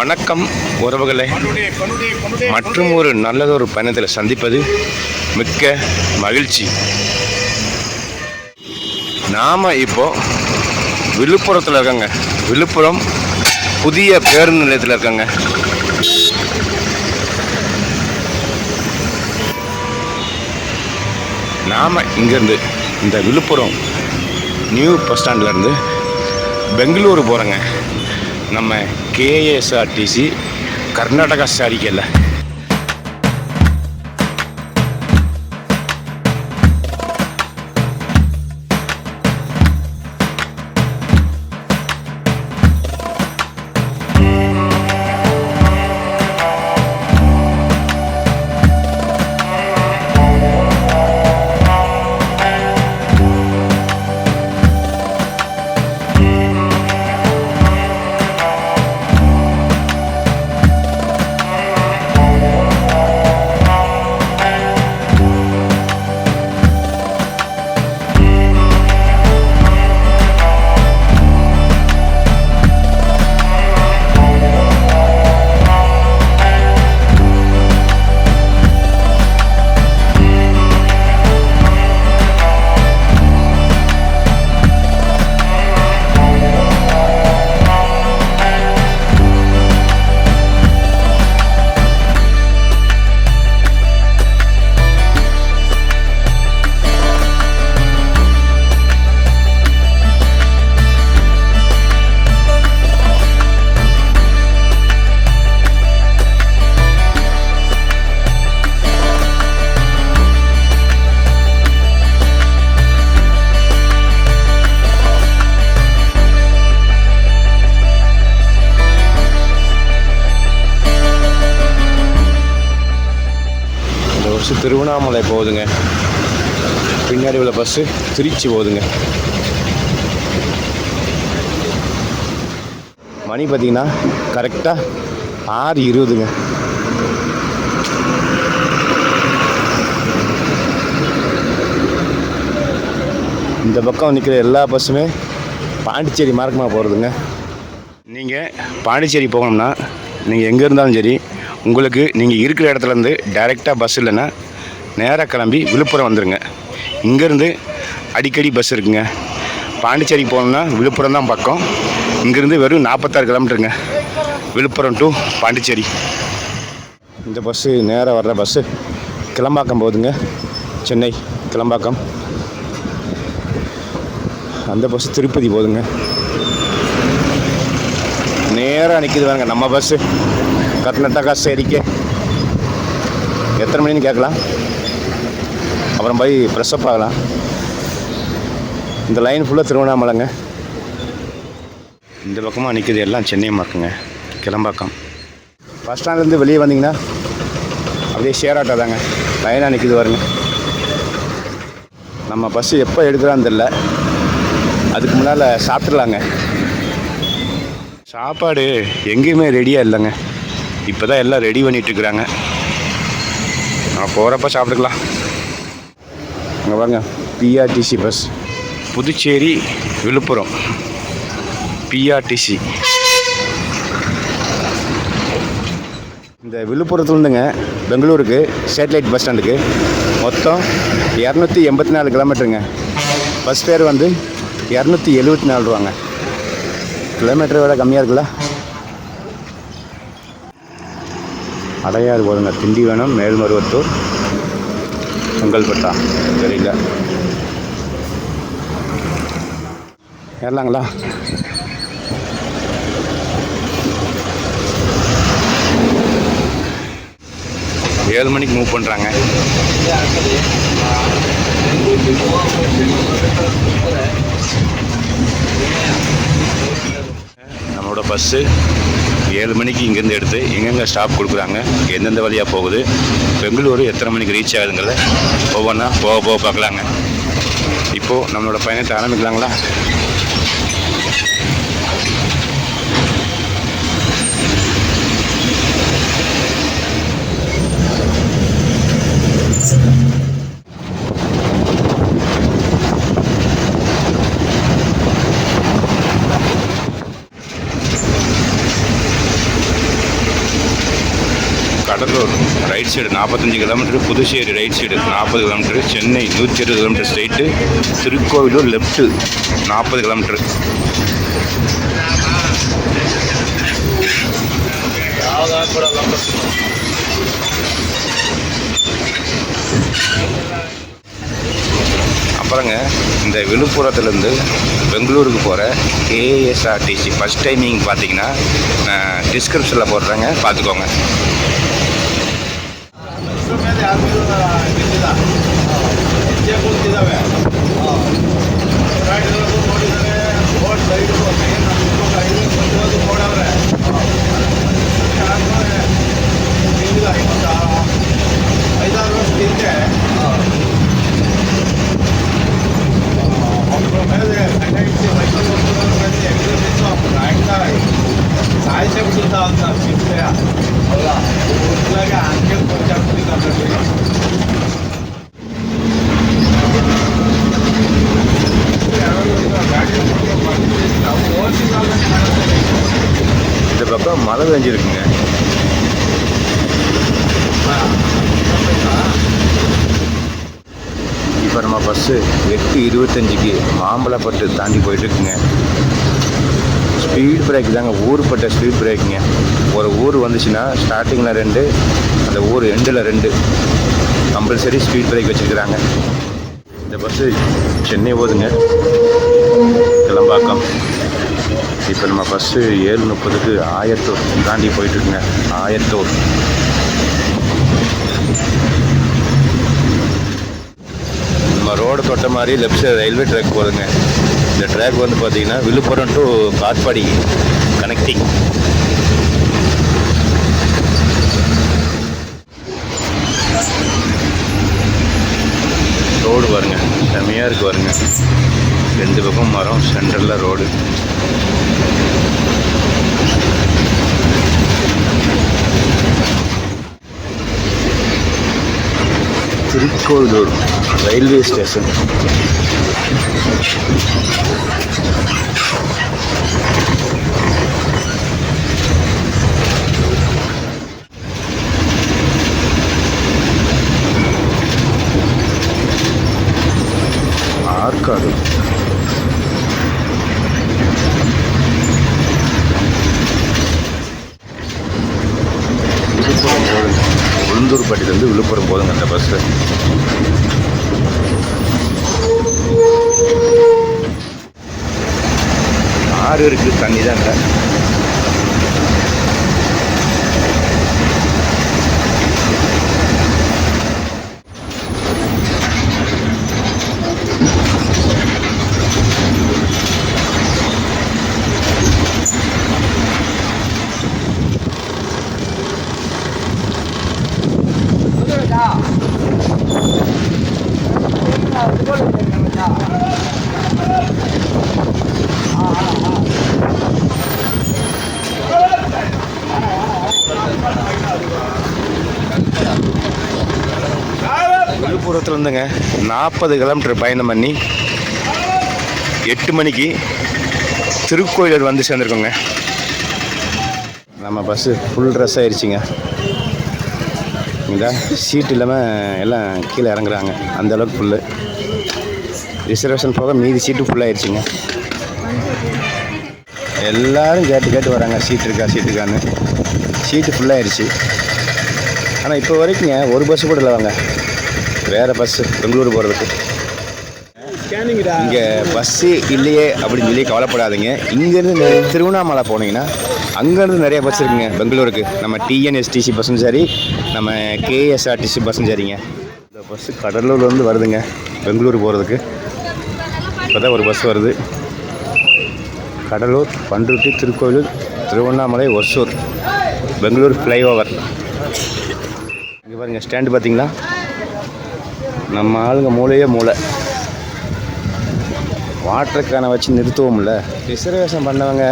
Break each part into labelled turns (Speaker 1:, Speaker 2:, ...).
Speaker 1: வணக்கம் உறவுகளை மற்றும் ஒரு நல்லதொரு பயணத்தில் சந்திப்பது மிக்க மகிழ்ச்சி. நாம் இப்போ விழுப்புரத்தில் இருக்கங்க. விழுப்புரம் புதிய பேருந்து நிலையத்தில் இருக்கங்க. நாம் இங்கேருந்து இந்த விழுப்புரம் நியூ பஸ் ஸ்டாண்ட்லேருந்து பெங்களூரு போகிறோங்க. நம்ம KSRTC கர்நாடகா சாரிக்கையில் திருவண்ணாமலை போகுதுங்க. பின்னாடி உள்ள பஸ்ஸு திருச்சி போகுதுங்க. மணி பார்த்திங்கன்னா கரெக்டாக 6:20ங்க. இந்த பக்கம் நிற்கிற எல்லா பஸ்ஸுமே பாண்டிச்சேரி மார்க்கமாக போகிறதுங்க. நீங்கள் பாண்டிச்சேரி போகணும்னா நீங்கள் எங்கே இருந்தாலும் சரி, உங்களுக்கு நீங்கள் இருக்கிற இடத்துலேருந்து டைரெக்டாக பஸ் இல்லைன்னா நேராக கிளம்பி விழுப்புரம் வந்துடுங்க. இங்கேருந்து அடிக்கடி பஸ் இருக்குங்க. பாண்டிச்சேரி போகணுன்னா விழுப்புரம் தான் பக்கம். இங்கேருந்து வெறும் 46 கிலோமீட்டருங்க விழுப்புரம் டு பாண்டிச்சேரி. இந்த பஸ்ஸு நேராக வர்ற பஸ்ஸு கிளம்பாக்கம் போகுதுங்க. சென்னை கிளம்பாக்கம். அந்த பஸ்ஸு திருப்பதி போகுதுங்க. நேராக நிற்கிது வாங்க நம்ம பஸ்ஸு கர்நாடகா சேரிக்கே. எத்தனை மணின்னு கேட்கலாம், அப்புறம் போய் ப்ரெஸ்அப் ஆகலாம். இந்த லைன் ஃபுல்லாக திருவண்ணாமலைங்க. இந்த பக்கமாக நிற்கிது எல்லாம் சென்னை மார்க்குங்க. கிளம்பாக்கம் பஸ் ஸ்டாண்ட்லேருந்து வெளியே வந்தீங்கன்னா அப்படியே ஷேர் ஆட்டோ தாங்க லைனாக நிற்கிது பாருங்க. நம்ம பஸ்ஸு எப்போ எடுக்கிறான்னு தெரில. அதுக்கு முன்னால் சாப்பிட்றலாங்க. சாப்பாடு எங்கேயுமே ரெடியாக இல்லைங்க. இப்போ தான் எல்லாம் ரெடி பண்ணிகிட்ருக்குறாங்க. நான் போகிறப்ப சாப்பிட்டுக்கலாம். அங்கே பாருங்க PRTC bus Puducherry Villupuram PRTC. இந்த விழுப்புரத்துலேருந்துங்க பெங்களூருக்கு சேட்டலைட் பஸ் ஸ்டாண்டுக்கு மொத்தம் 284 கிலோமீட்டருங்க. பஸ் ஃபேர் வந்து 274 ரூபாங்க. கிலோமீட்டரை விட கம்மியாக இருக்குல்ல. அடையாறு போதுங்க. திண்டிவனம், மேல்மருவத்தூர், செங்கல்பட்டா தெரியல. ஏறலாங்களா? ஏழு மணிக்கு மூவ் பண்ணுறாங்க. நம்மளோட பஸ்ஸு 7 மணிக்கு இங்கேருந்து எடுத்து எங்கெங்கே ஸ்டாப் கொடுக்குறாங்க, எந்தெந்த வழியாக போகுது, பெங்களூரு எத்தனை மணிக்கு ரீச் ஆகுதுங்கிறத ஒவ்வொன்றா போக போக பார்க்கலாங்க. இப்போது நம்மளோட பயணத்தை ஆரம்பிக்கலாங்களா? Cuddalore right side 45 kilometre, Puducherry right side 40 kilometre, Chennai 120 kilometre straight, Tirukkoilur left 40 kilometre. அப்புறங்க இந்த விழுப்புரத்துலேருந்து பெங்களூருக்கு போகிற கேஎஸ்ஆர்டிசி ஃபஸ்ட் டைமிங் பார்த்தீங்கன்னா டிஸ்கிரிப்ஷனில் போடுறேங்க, பார்த்துக்கோங்க. இந்த பக்கம் மழை பெஞ்சிருக்குங்க. இப்போ நம்ம பஸ்ஸு 8:25க்கு மாம்பழப்பட்டு தாண்டி போயிட்டுருக்குங்க. ஸ்பீட் பிரேக் தாங்க, ஊருப்பட்ட ஸ்பீட் பிரேக்குங்க. ஒரு ஊர் வந்துச்சுன்னா ஸ்டார்டிங்கில் 2, அந்த ஊர் எண்டில் 2 கம்பல்சரி ஸ்பீட் பிரேக் வச்சுருக்குறாங்க. இந்த பஸ்ஸு சென்னை போகுதுங்க, கிளம்பாக்கம். இப்போ நம்ம பஸ்ஸு 7:30க்கு ஆயத்தூர் தாண்டி போயிட்டுருக்குங்க. ஆயத்தூர் நம்ம ரோடு தொட்ட மாதிரி லெஃப்ட் சைடு ரயில்வே ட்ராக் போகுதுங்க. இந்த ட்ராக் வந்து பார்த்திங்கன்னா Villupuram to Katpadi connecting. Road பாருங்க, செம்மையாக இருக்குது பாருங்க. 2 பக்கம் மரம், சென்டரில் road. Tirukkoilur railway station. Arcot. உளுந்தூர்பட்டியிலேருந்து விழுப்புரம் போதுங்க அந்த பஸ்ஸு. ஆறு இருக்குது, தண்ணி தான் இல்லை. விழுப்புரத்தில் இருந்துங்க 40 கிலோமீட்டர் பயணம் பண்ணி 8 மணிக்கு திருக்கோயிலூர் வந்து சேர்ந்துருக்கோங்க. நம்ம பஸ்ஸு ஃபுல் ட்ரெஸ் ஆயிடுச்சுங்க. இங்கே சீட் இல்லாமல் எல்லாம் கீழே இறங்குறாங்க, அந்தளவுக்கு ஃபுல்லு. ரிசர்வேஷன் போக மீதி சீட்டு ஃபுல்லாகிடுச்சுங்க. எல்லோரும் கேட்டு வராங்க, சீட் இருக்கான்னு. சீட்டு ஃபுல்லாகிடுச்சு. ஆனால் இப்போ வரைக்குங்க ஒரு பஸ்ஸு கூட இல்லை வாங்க, வேறு பஸ்ஸு பெங்களூர் போகிறதுக்கு. இங்கே பஸ்ஸு இல்லையே அப்படின்னு சொல்லி கவலைப்படாதீங்க. இங்கேருந்து திருவண்ணாமலை போனீங்கன்னா அங்கேருந்து நிறைய பஸ் இருக்குங்க பெங்களூருக்கு. நம்ம டிஎன்எஸ்டிசி பஸ்ஸும் சரி, நம்ம கேஎஸ்ஆர்டிசி பஸ்ஸும் சரிங்க. இந்த பஸ்ஸு கடலூர்லேருந்து வருதுங்க பெங்களூர் போகிறதுக்கு. இப்போ தான் ஒரு பஸ் வருது. கடலூர், பண்ருட்டி, திருக்கோவிலூர், திருவண்ணாமலை, ஒசூர், பெங்களூர் ஃப்ளைஓவர். இங்கே பாருங்கள் ஸ்டாண்டு பார்த்தீங்களா, நம்ம ஆளுங்க மூளையே மூளை. வாட்டர் கேனை வச்சு நிறுத்துவோம்ல. ரிசர்வேஷன் பண்ணவங்க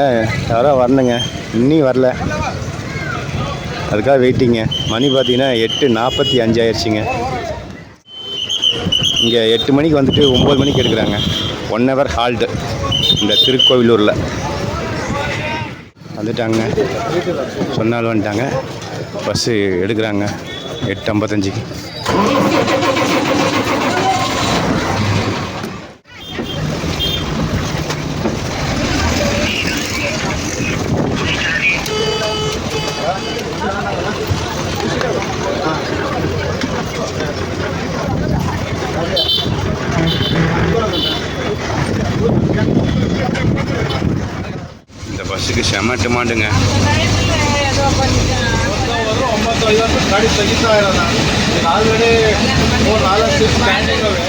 Speaker 1: யாரோ வரணுங்க, இன்னும் வரல. அதுக்காக வெயிட்டிங்க. மணி பார்த்தீங்கன்னா 8:45 ஆயிடுச்சுங்க. இங்கே 8 மணிக்கு வந்துட்டு 9 மணிக்கு எடுக்கிறாங்க. 1 ஹவர் ஹால்ட்டு இந்த திருக்கோவிலூரில் வந்துட்டாங்க. சொன்னாலும் வந்துட்டாங்க. பஸ்ஸு எடுக்கிறாங்க 8:55. இந்த பஸ்ஸுக்கு செம டிமாண்டுங்க.
Speaker 2: ಗಾಡಿ ತೆಗಿತಾ ಇರೋಣ ಆಲ್ರೆಡಿ 4 ಸೀಟ್ ಸ್ಟ್ಯಾಂಡಿಂಗ್ ಅವೆ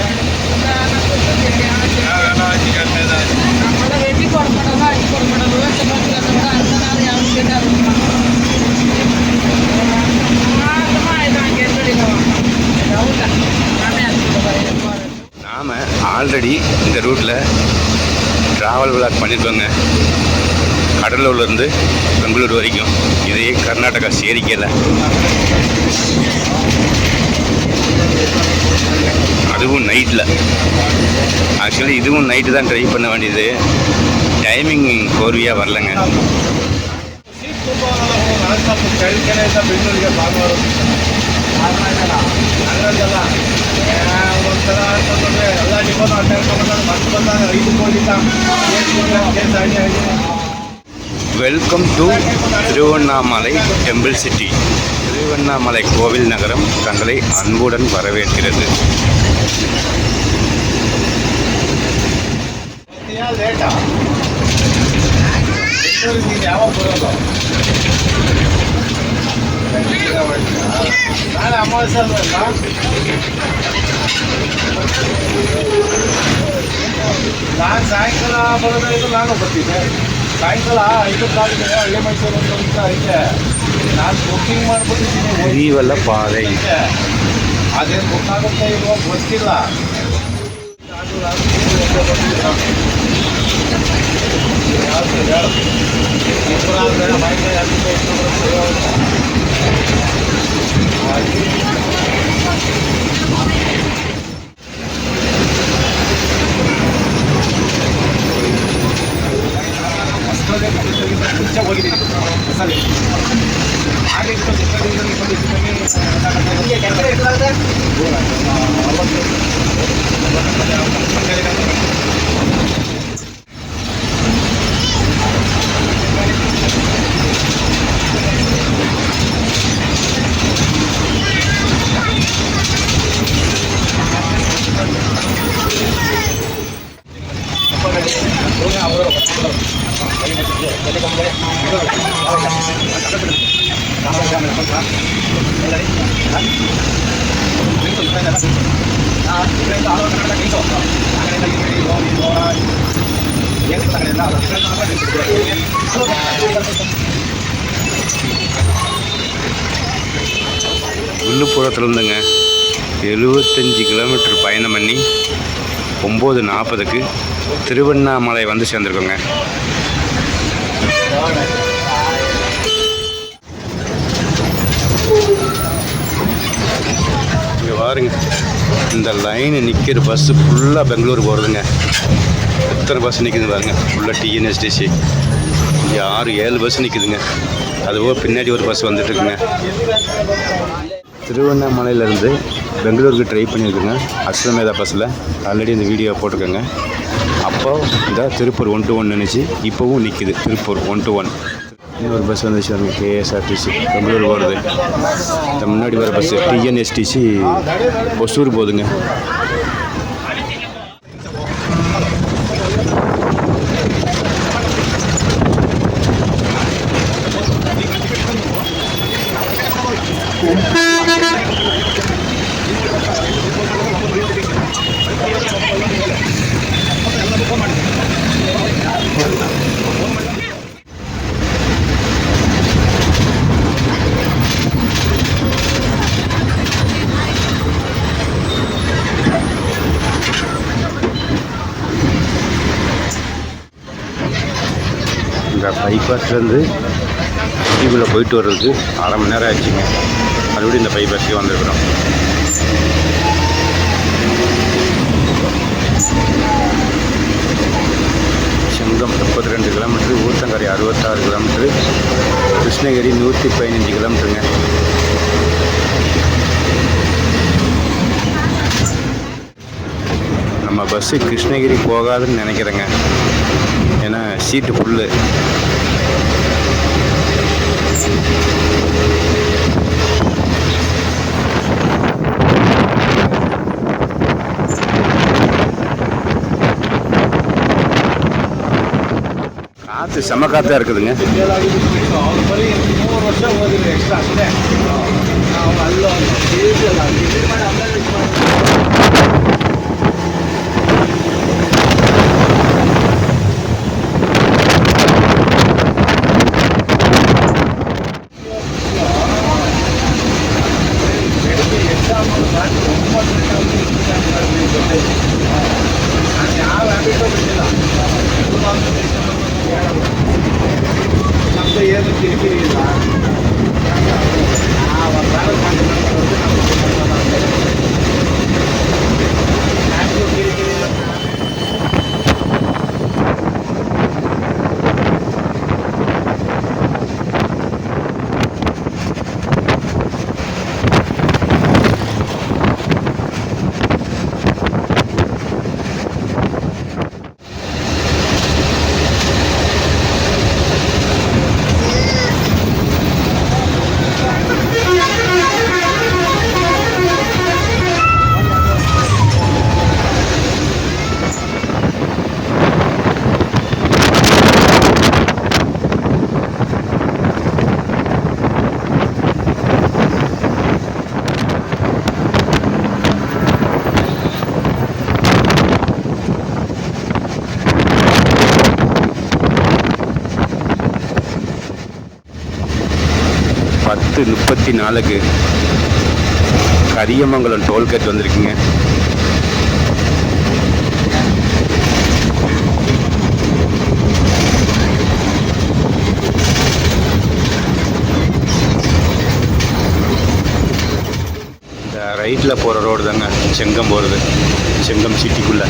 Speaker 1: நாம் ஆல்ரெடி இந்த ரூட்டில் ட்ராவல் விளாக் பண்ணியிருக்கோங்க. கடலூர்லேருந்து பெங்களூர் வரைக்கும். இதே கர்நாடகா சேரிக்கையில். அதுவும் நைட்டில். ஆக்சுவலி இதுவும் நைட்டு தான் ட்ரைவ் பண்ண வேண்டியது. டைமிங் கோர்வையாக வரலங்க.
Speaker 2: ಬೆಂಗಳೂರಿಗೆ ಭಾನುವಾರ ಒಂಥರ ಅಂತಂದ್ರೆ ಎಲ್ಲ ಡಿಪೋನು ಅಡ್ಡ ಮತ್ತೆ ಬಂದಾಗ 5 ಹೋಗಿದ್ದ.
Speaker 1: Welcome to Tiruvannamalai temple city. Tiruvannamalai கோவில் நகரம் தங்களை அன்புடன் வரவேற்கிறது.
Speaker 2: ಯಾವಾಗ ಬರೋದು? ನಾಳೆ ಅಮಾವಾಸ್ಯೆ ಅಲ್ವಲ್ಲ? ನಾನು ಸಾಯಂಕಾಲ ಬರೋದಾಗಿದ್ದು ನಾನು ಬರ್ತಿದ್ದೆ. ಸಾಯಂಕಾಲ 5 ಕಾಲಿಗೆ ಹಳ್ಳಿ ಮೈಸೂರು ಅಂತ ಐತೆ. ನಾನು ಬುಕ್ಕಿಂಗ್ ಮಾಡಿಬಿಟ್ಟಿದ್ದೀನಿ.
Speaker 1: ಗಿರಿವಲ ಪಾದೆ
Speaker 2: ಅದೇನು ಬುಕ್ ಆಗುತ್ತೆ ಇಲ್ವೋ ಗೊತ್ತಿಲ್ಲ. ಮುಂಚೆ ಹೋಗಿದ್ದೀನಿ ಬಸ್ಸಲ್ಲಿ. ಹಾಗೆ
Speaker 1: விழுப்புரத்துலேருந்துங்க 75 கிலோமீட்டர் பயணம் பண்ணி 9:40க்கு திருவண்ணாமலை வந்து சேர்ந்துருக்கோங்க. இங்கே பாருங்க, இந்த லைனு நிற்கிற பஸ்ஸு ஃபுல்லாக பெங்களூர் போகிறதுங்க. எத்தனை பஸ் நிற்குது பாருங்க. ஃபுல்லாக டிஎன்எஸ்டிசி. இங்கே 6-7 பஸ் நிற்குதுங்க. அதுபோக பின்னாடி ஒரு பஸ் வந்துட்டுருக்குங்க. திருவண்ணாமலையிலேருந்து பெங்களூருக்கு ட்ரை பண்ணியிருக்குங்க அஸ்வமேதா பஸ்ஸில். ஆல்ரெடி இந்த வீடியோ போட்டிருக்கேங்க. அப்போ இந்த திருப்பூர் 1 to 1 நினச்சி இப்போவும் நிற்கிது திருப்பூர் 1 to 1. இன்னொரு பஸ் வந்துச்சு பாருங்க, கேஎஸ்ஆர்டிசி பெங்களூர் போகிறது. இந்த முன்னாடி வர பஸ்ஸு டிஎன்எஸ்டிசி ஒசூர் போகுதுங்க. இந்த பைபாஸ்லேருந்து சிட்டிக்குள்ளே போயிட்டு வர்றதுக்கு 1/2 மணி நேரம் ஆச்சுங்க. மறுபடியும் இந்த பைபாஸ்க்கு வந்துருக்குறோம். செங்கம் 32 கிலோமீட்ரு, ஊத்தங்கரை 66 கிலோமீட்ரு, கிருஷ்ணகிரி 115 கிலோமீட்டருங்க. நம்ம பஸ்ஸு கிருஷ்ணகிரி போகாதுன்னு நினைக்கிறேங்க. ஏன்னா சீட்டு ஃபுல்லு. காற்று செம காற்றா இருக்குதுங்க.
Speaker 2: ಅವ್ರ ಬರೀ 3 ವರ್ಷ ಓದಿದ್ರು ಎಕ್ಸ್ಟ್ರಾ ಅಷ್ಟೇ. ನಾವು ಅಲ್ಲೋ ಸೇರಿಸಲ್ಲ ಯಾವ ಹ್ಯಾಬಿಟು ಬಿಟ್ಟಿಲ್ಲ. ನಮ್ದು ಏನು ಕಿರಿಕಿರಿ ಇಲ್ಲ.
Speaker 1: பத்து 34க்கு கரியமங்கலம் டோல்கேட் வந்திருக்குங்க. இந்த ரைட்டில் போகிற ரோடு தாங்க செங்கம் போகிறது. செங்கம் சிட்டிக்குள்ளே.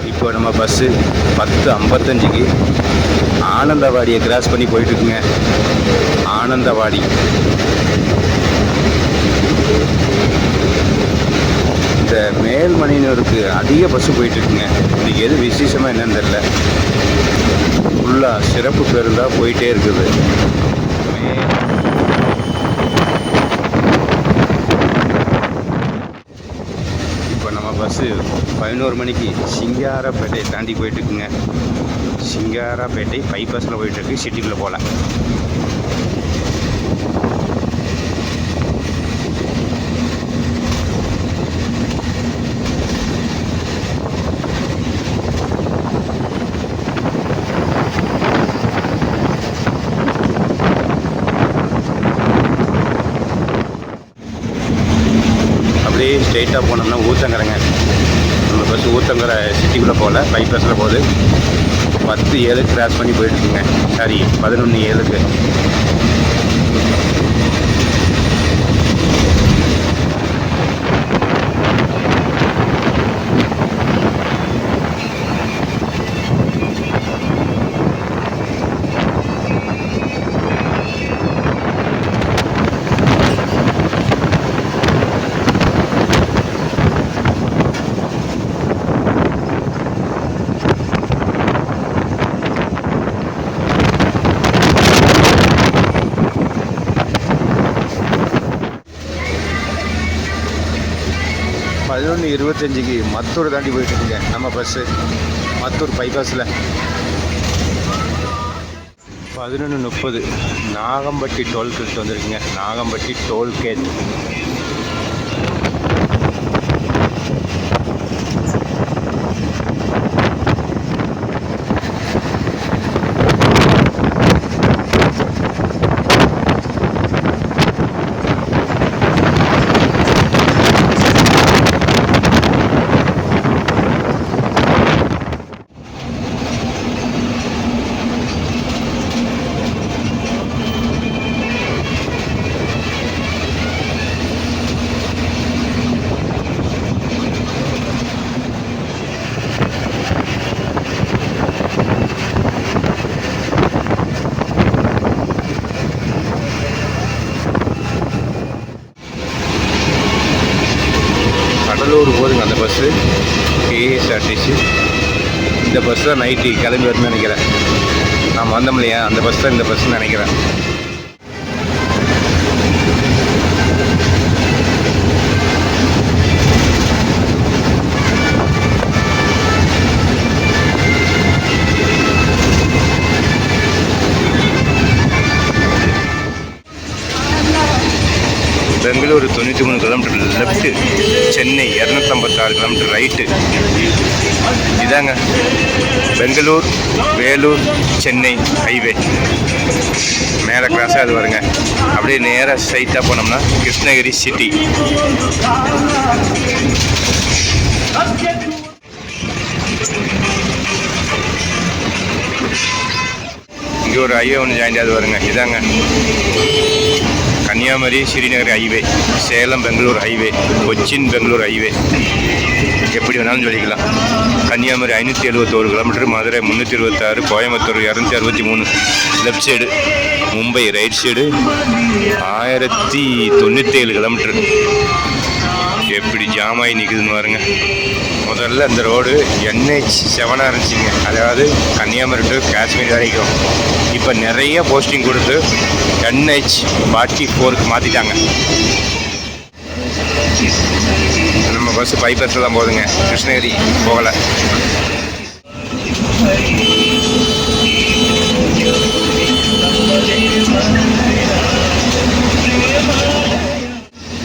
Speaker 1: இப்போ நம்ம பஸ்ஸு 10:55க்கு ஆனந்தவாடியை கிராஸ் பண்ணி போயிட்டுருக்குங்க. ஆனந்தவாடி. இந்த மேல்மணியனூருக்கு அதிக பஸ்ஸு போயிட்டுருக்குங்க. இன்றைக்கி எது விசேஷமாக என்னன்னு தெரில. ஃபுல்லாக சிறப்பு பேருந்தாக போயிட்டே இருக்குது. பஸ்ஸு 11 மணிக்கு சிங்காரப்பேட்டை தாண்டி போயிட்டுருக்குங்க. சிங்காரப்பேட்டை பைபாஸில் போயிட்டுருக்கு. சிட்டிக்குள்ளே போகல. அப்படியே ஸ்ட்ரெயிட்டாக போனோம்னா ஊத்தங்கரைங்க. நம்ம பஸ் ஊத்தங்கரை சிட்டிக்குள்ளே போகல, பைபாஸில் போகுது. 10:07 கிராஸ் பண்ணி போயிட்டுருக்குங்க. சாரி, 11:07. பதினொன்று 25க்கு மத்தூர் தாண்டி போயிட்டுருக்குங்க நம்ம பஸ்ஸு. மத்தூர் பைபாஸில் 11:30 நாகம்பட்டி டோல்கேட் வந்துருக்குங்க. நாகம்பட்டி டோல்கேட். கடலூர் போதுங்க அந்த பஸ்ஸு, கேஎஸ்ஆர்டிசி. இந்த பஸ் தான் நைட்டு கிளம்பி வருதுன்னு நினைக்கிறேன். நான் வந்தோம் இல்லையா, அந்த பஸ் தான் இந்த பஸ்ன்னு நினைக்கிறேன். Bangalore 93 kilometre left, Chennai 256 kilometre right. இதாங்க பெங்களூர் வேலூர் சென்னை ஹைவே. மேலே கிராஸாக அது வருங்க. அப்படியே நேராக ஸ்ட்ரைட்டாக போனோம்னா கிருஷ்ணகிரி சிட்டி. இங்கே ஒரு ஹைவே ஒன்று ஜாயின் அது வருங்க. இதாங்க Kanyakumari Srinagar highway, Salem Bangalore highway, Cochin Bangalore highway, எப்படி வேணாலும் சொல்லிக்கலாம். Kanyakumari 571 kilometre, Madurai 326, Coimbatore 263 left side, Mumbai right side 1097 kilometre. எப்படி ஜாமாயி நிற்குதுன்னு பாருங்க. முதல்ல இந்த ரோடு NH7 இருந்துச்சுங்க, அதாவது கன்னியாகுமரி டு காஷ்மீர் வரைக்கும். இப்போ நிறைய போஸ்டிங் கொடுத்து NH44க்கு மாற்றிட்டாங்க. நம்ம பஸ்ஸு பைபர்ஸில் தான் போகுதுங்க, கிருஷ்ணகிரி போகலை.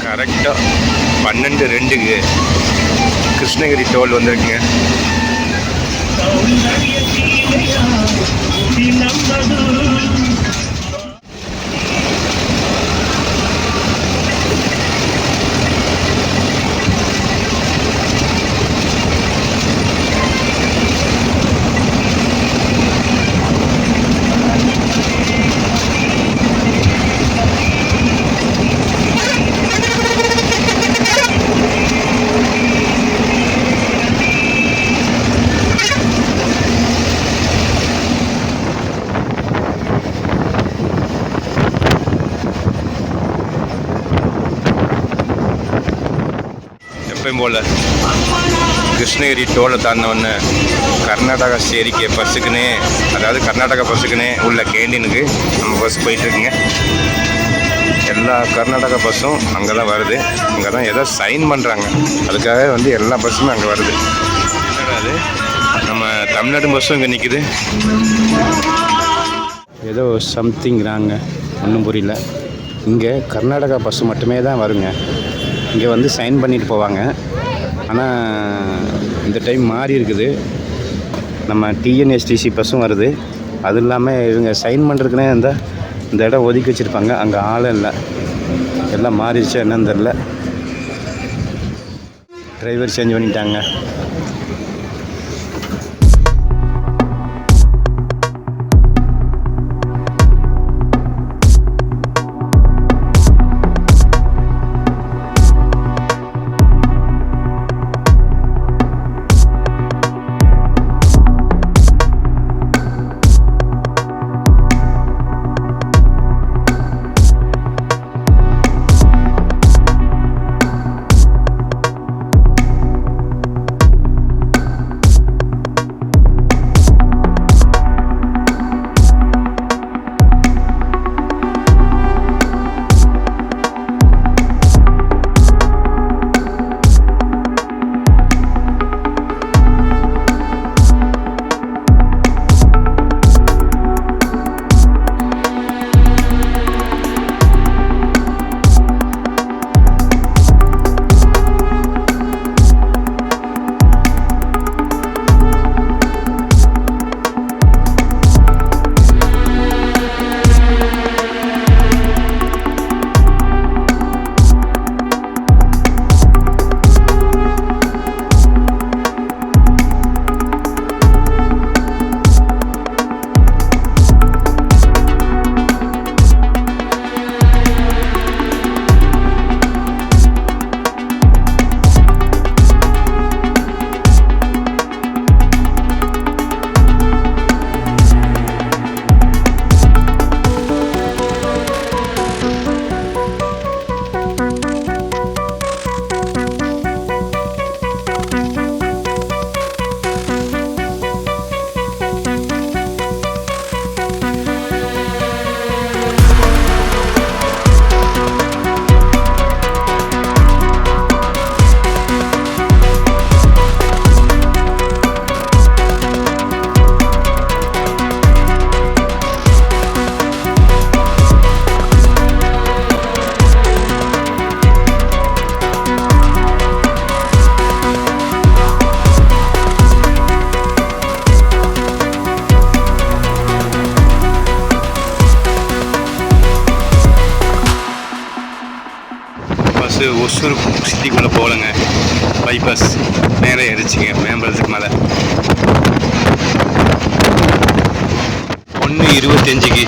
Speaker 1: கரெக்டாக 12:02க்கு கிருஷ்ணகிரி டோல் வந்திருக்குங்க. எப்பயும் போல் கிருஷ்ணகிரி டோலை தாண்டினோடனே கர்நாடகா ஸ்டேரிக்கு பஸ்ஸுக்குன்னே, அதாவது கர்நாடகா பஸ்ஸுக்குன்னே உள்ள கேண்டீனுக்கு நம்ம பஸ் போயிட்டுருக்குங்க. எல்லா கர்நாடகா பஸ்ஸும் அங்கே தான் வருது. அங்கே தான் ஏதோ சைன் பண்ணுறாங்க, அதுக்காக வந்து எல்லா பஸ்ஸுமே அங்கே வருது. அது நம்ம தமிழ்நாடு பஸ்ஸும் இங்கே நிற்குது. ஏதோ சம்திங்கிறாங்க, ஒன்றும் புரியல. இங்கே கர்நாடகா பஸ்ஸு மட்டுமே தான் வருங்க. இங்கே வந்து சைன் பண்ணிட்டு போவாங்க. ஆனால் இந்த டைம் மாறி இருக்குது. நம்ம TNSTC பஸ்ஸும் வருது. அது இல்லாமல் இவங்க சைன் பண்ணுறதுக்குனே இந்த இடம் ஒதுக்கி வச்சுருப்பாங்க. அங்கே ஆளே இல்லை, எல்லாம் மாறிடுச்சா என்னன்னு தெரில. டிரைவர் சேஞ்ச் பண்ணிட்டாங்க. ஒசூர் சிட்டிக்குள்ளே போகலங்க, பைபாஸ் நேரம் ஏறிச்சிங்க மேம்பலத்துக்கு மேலே. 1:25க்கு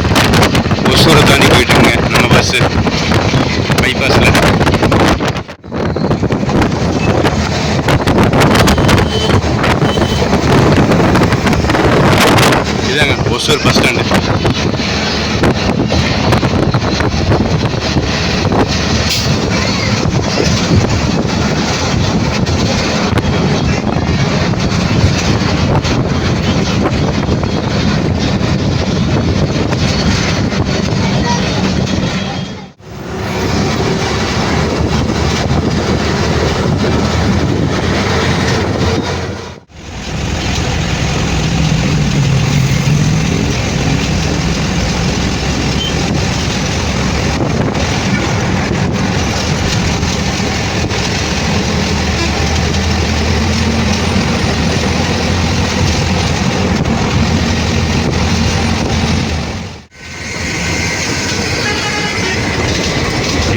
Speaker 1: ஒசூரை தாண்டி போயிட்டுருங்க நம்ம பஸ்ஸு பைபாஸில். இதாங்க ஒசூர் பஸ் ஸ்டாண்டு.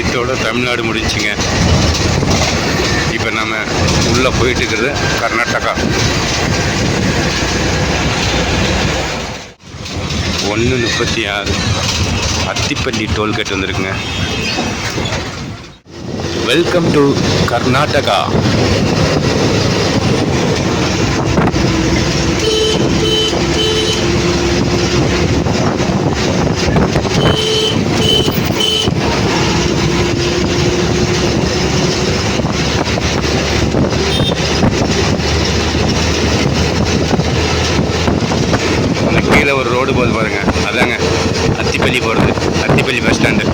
Speaker 1: இதோட தமிழ்நாடு முடிஞ்சுங்க. இப்போ நம்ம உள்ளே போயிட்டு இருக்கிறது கர்நாடகா. 1:36 அத்திப்பள்ளி டோல்கேட் வந்திருக்குங்க. Welcome to Karnataka. கீழே ஒரு ரோடு போகுது பாருங்க, அதாங்க அத்திப்பள்ளி போகிறது, Attibele bus stand.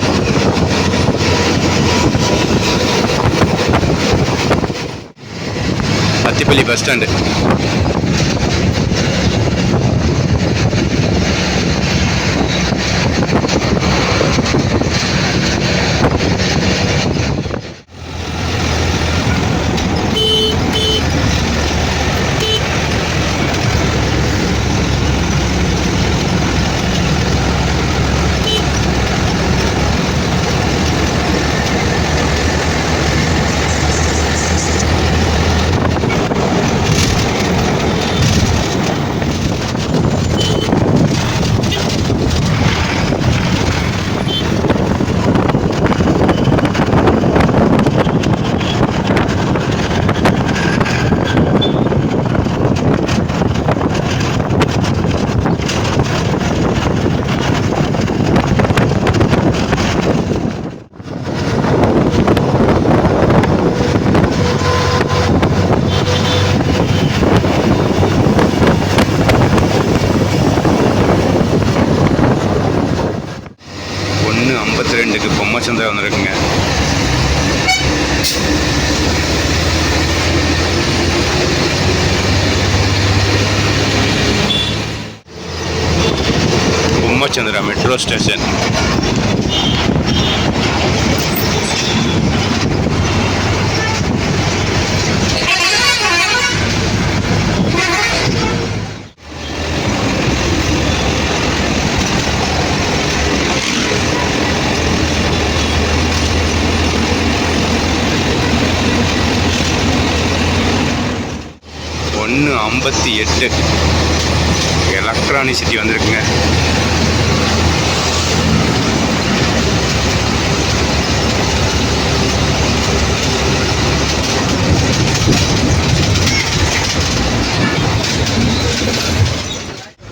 Speaker 1: Attibele bus stand. Bommasandra வந்துருக்குங்க. Bommasandra metro station. ஒன்று 58 எலக்ட்ரானிக் சிட்டி வந்திருக்குங்க.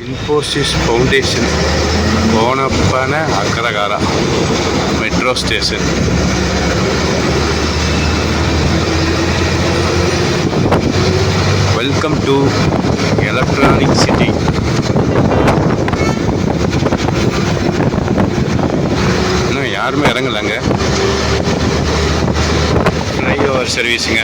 Speaker 1: Infosys Foundation Konappana Agrahara metro station. Welcome to Electronic City. இன்னும் யாருமே இறங்கலைங்க. ஃப்ளைஓவர் சர்வீஸுங்க.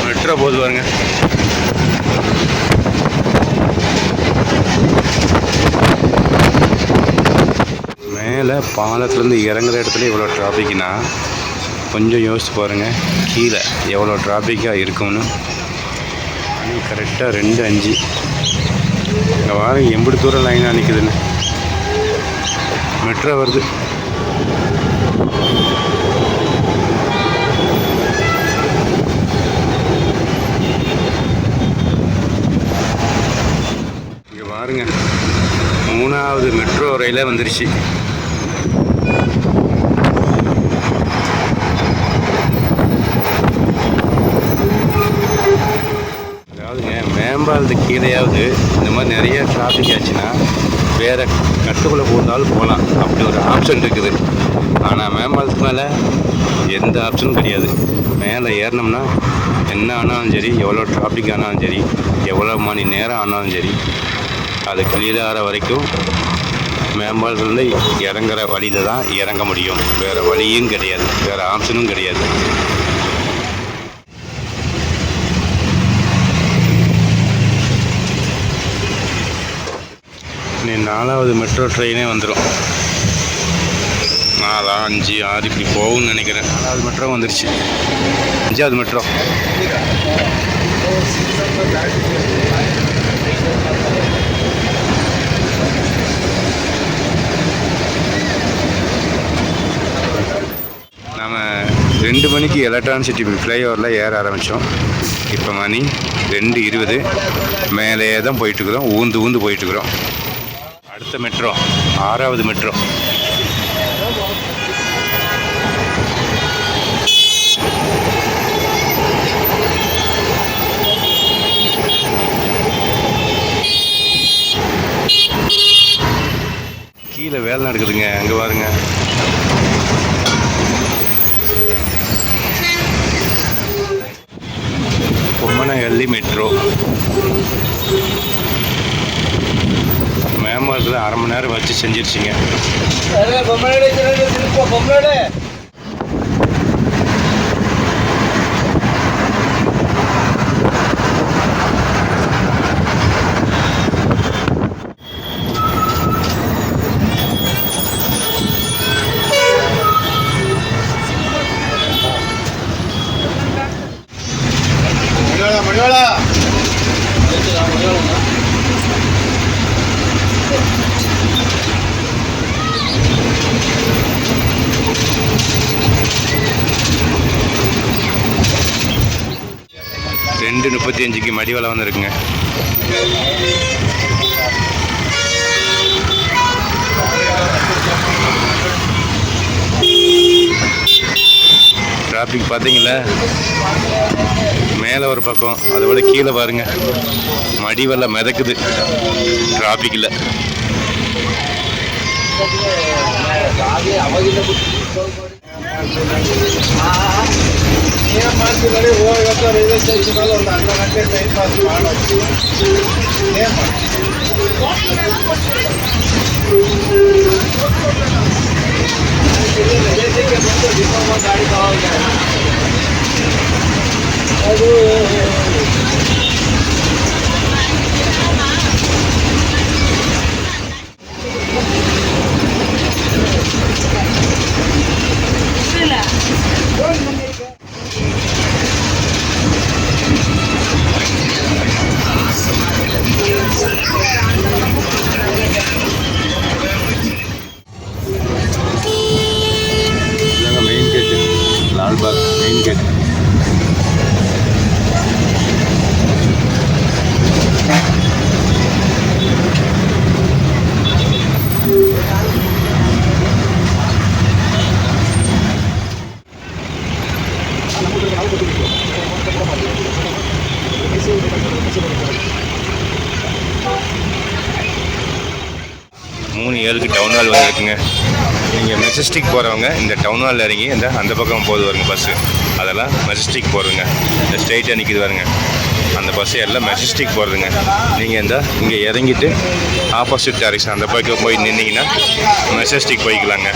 Speaker 1: மெட்ரோ போது பாருங்க. மேலே பாலத்துலேருந்து இறங்குற இடத்துல இவ்வளோ டிராஃபிக்னா கொஞ்சம் யோசிச்சு பாருங்கள் கீழே எவ்வளோ டிராஃபிக்காக இருக்கும்னு. கரெக்டாக 2:05. இங்கே வாரம் எம்பது தூரம் லைனாக நிற்குதுன்னு. மெட்ரோ வருது. இங்கே பாருங்க 3வது மெட்ரோ ரயிலே வந்துருச்சு. அதாவதுங்க மேம்பாலத்துக்கு கீழேயாவது இந்த மாதிரி நிறைய டிராஃபிக் ஆச்சுன்னா வேறு கட்டுக்குள்ளே போனாலும் போகலாம், அப்படி ஒரு ஆப்ஷன் இருக்குது. ஆனால் மேம்பாலத்துக்கு மேலே எந்த ஆப்ஷனும் கிடையாது. மேலே ஏறினோம்னா என்ன ஆனாலும் சரி, எவ்வளோ டிராஃபிக் ஆனாலும் சரி, எவ்வளோ மணி நேரம் ஆனாலும் சரி, அது கிளியர் ஆகிற வரைக்கும் மேம்பாலத்துலேருந்து இறங்குற வழியில் தான் இறங்க முடியும். வேறு வழியும் கிடையாது, வேறு ஆப்ஷனும் கிடையாது. நீ 4வது மெட்ரோ ட்ரெயினே வந்துடும். 4, 5, 6 இப்படி போகும்னு நினைக்கிறேன். 4வது மெட்ரோ வந்துருச்சு. 5வது மெட்ரோ. நம்ம 2 மணிக்கு எலக்ட்ரானிக் சிட்டி ஃப்ளைஓவரில் ஏற ஆரம்பித்தோம். இப்போ மணி 2:20. மேலேயே தான் போயிட்டுருக்குறோம், ஊந்து போயிட்டுருக்குறோம். அடுத்த மெட்ரோ 6வது மெட்ரோ. கீழே வேலை நடக்குதுங்க, அங்கே பாருங்க. பொம்மனஹள்ளி மெட்ரோ. மேம்பாலத்தில் 1/2 மணி நேரம் வச்சு செஞ்சிருச்சிங்க. ரெண்டு 35க்கு மடிவலை வந்துருக்குங்க. டிராஃபிக் பார்த்தீங்களா, மேலே ஒரு பக்கம், அதை விட கீழே பாருங்க, மடிவலை மிதக்குது டிராஃபிக்கில்.
Speaker 2: ಏನು ಮಾಡ್ತಿದ್ದಾರೆ ಹೋಗತ್ತ ರೈಲ್ವೆ ಸ್ಟೇಷನ್ ಒಂದು 12 ಗಂಟೆ ಟೈಮ್ ಪಾಸ್ ಮಾಡೋದು. ಬಂದು ಗಾಡಿ ಅದು
Speaker 1: மெயின் கேட்டு, லால்பாக் மெயின் கேட். மூணு 7க்கு டவுன் ஹால் வந்துருக்குங்க. நீங்கள் மெஜஸ்டிக் போகிறவங்க இந்த டவுன் ஹாலில் இறங்கி அந்த பக்கம் போகுது வருங்க பஸ்ஸு, அதெல்லாம் மெஜஸ்டிக் போகிறதுங்க. இந்த ஸ்ட்ரைட்டாக நிற்கிது வருங்க, அந்த பஸ்ஸு எல்லாம் மெஜஸ்டிக் போகிறதுங்க. நீங்கள் இங்கே இறங்கிட்டு ஆப்போசிட் டைரக்ஷன் அந்த பக்கம் போய் நின்னீங்கன்னா மெஜஸ்டிக் போய்க்கலாங்க.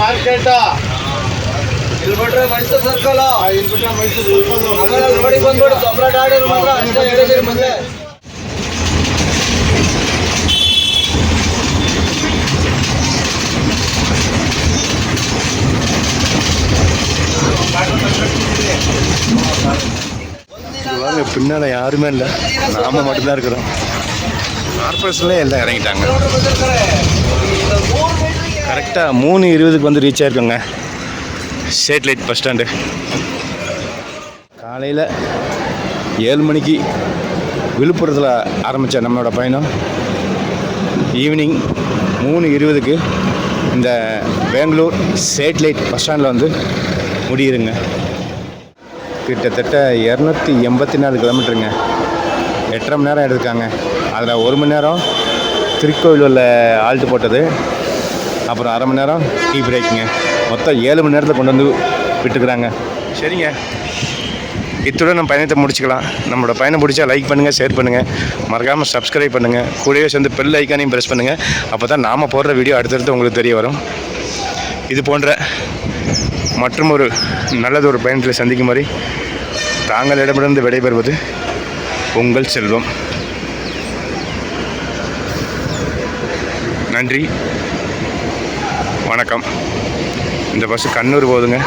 Speaker 2: ಮಾರ್ಕೆಟ್ ಇಲ್ಲಿ ಬಿಟ್ರೆ ಮೈಸೂರು ಸರ್ಕಲ್, ಇಲ್ಲಿ ಬಿಟ್ರೆ ಮೈಸೂರು ಸರ್ಕಲ್ ರೋಡಿಗೆ ಬಂದ್ಬಿಟ್ಟು ಸಮ್ರಾಟ್ ಆರ್ಡರ್ ಮಾತ್ರ ಅಂತ ಹೇಳಿದ್ರಿ ಮೊದಲೇ.
Speaker 1: வாங்க, பின்னால் யாருமே இல்லை, நாம மட்டும்தான் இருக்கிறோம். கார்பரேஷன்லேயே எல்லாம் இறங்கிட்டாங்க. கரெக்டாக 3:20 வந்து ரீச் ஆகிருக்கோங்க சேட்டலைட் பஸ் ஸ்டாண்டு. காலையில் 7 மணிக்கு விழுப்புரத்தில் ஆரம்பித்த நம்மளோட பயணம் ஈவினிங் 3:20 இந்த பெங்களூர் சேட்டலைட் பஸ் ஸ்டாண்டில் வந்து முடியுதுங்க. கிட்டத்தட்ட 284 கிலோமீட்டருங்க. 8.5 மணி நேரம் எடுத்துருக்காங்க. அதில் 1 மணி நேரம் திருக்கோவிலூரில் ஆல்ட்டு போட்டது, அப்புறம் 1/2 மணி நேரம் டீ பிரேக்குங்க. மொத்தம் 7 மணி நேரத்தில் கொண்டு வந்து விட்டுருக்குறாங்க. சரிங்க, இத்துடன் நம்ம பயணத்தை முடிச்சுக்கலாம். நம்மளோட பயணம் பிடிச்சா லைக் பண்ணுங்கள், ஷேர் பண்ணுங்கள், மறக்காமல் சப்ஸ்கிரைப் பண்ணுங்கள். கூடவே சேர்ந்து பெல் ஐக்கானையும் ப்ரெஸ் பண்ணுங்கள். அப்போ தான் நாம் போடுற வீடியோ அடுத்தடுத்து உங்களுக்கு தெரிய வரும். இது போன்ற மற்றும் ஒரு நல்லதொரு பயணத்தில் சந்திக்கும் வரை தாங்களிடமிருந்து விடைபெறுவது உங்கள் செல்வம். நன்றி, வணக்கம். இந்த பஸ்ஸு கண்ணூர் போகுதுங்க.